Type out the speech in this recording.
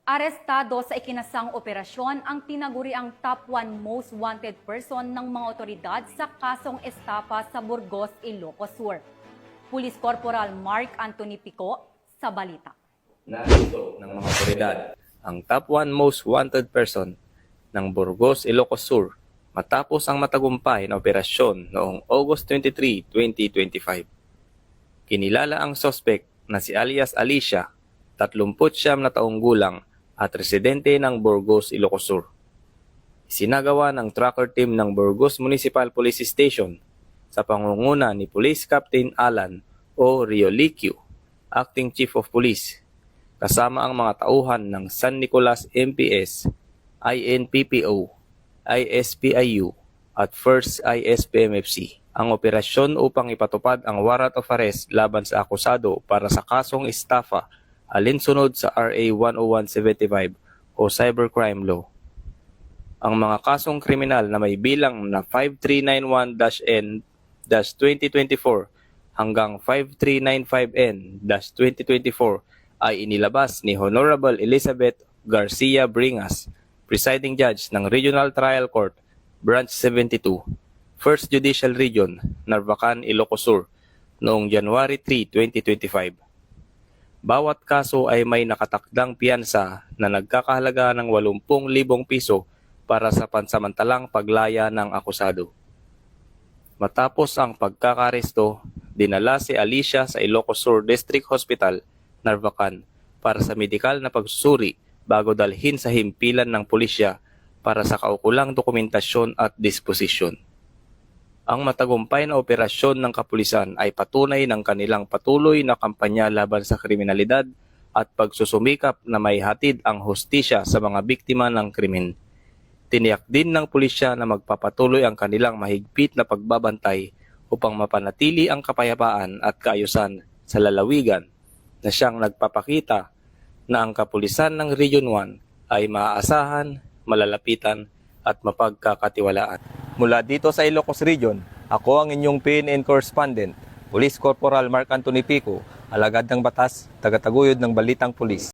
Arestado sa ikinasang operasyon ang tinaguriang top 1 most wanted person ng mga otoridad sa kasong estafa sa Burgos, Ilocos Sur. Police Corporal Mark Anthony Pico sa balita. Narito ng mga otoridad ang top 1 most wanted person ng Burgos, Ilocos Sur matapos ang matagumpay na operasyon noong August 23, 2025. Kinilala ang suspect na si alias Alicia, 39 na taong gulang at residente ng Burgos, Ilocos Sur. Isinagawa ng tracker team ng Burgos Municipal Police Station sa pangunguna ni Police Captain Alan O. Rioliquio, Acting Chief of Police, kasama ang mga tauhan ng San Nicolas MPS, INPPO, ISPIU at First ISPMFC ang operasyon upang ipatupad ang warrant of arrest laban sa akusado para sa kasong estafa alinsunod sa RA 10175 o Cybercrime Law. Ang mga kasong kriminal na may bilang na 5391-N-2024 hanggang 5395N-2024 ay inilabas ni Honorable Elizabeth Garcia Bringas, Presiding Judge ng Regional Trial Court, Branch 72, First Judicial Region, Narvacan, Ilocos Sur, noong January 3, 2025. Bawat kaso ay may nakatakdang piyansa na nagkakahalaga ng 80,000 piso para sa pansamantalang paglaya ng akusado. Matapos ang pagkakaresto, dinala si Alicia sa Ilocos Sur District Hospital, Narvacan para sa medikal na pagsusuri bago dalhin sa himpilan ng pulisya para sa kaukulang dokumentasyon at disposisyon. Ang matagumpay na operasyon ng kapulisan ay patunay ng kanilang patuloy na kampanya laban sa kriminalidad at pagsusumikap na may hatid ang hustisya sa mga biktima ng krimen. Tiniyak din ng pulisya na magpapatuloy ang kanilang mahigpit na pagbabantay upang mapanatili ang kapayapaan at kaayusan sa lalawigan na siyang nagpapakita na ang kapulisan ng Region 1 ay maaasahan, malalapitan at mapagkakatiwalaan. Mula dito sa Ilocos Region, ako ang inyong PNN correspondent, Police Corporal Mark Anthony Pico, alagad ng batas, tagataguyod ng Balitang Pulis.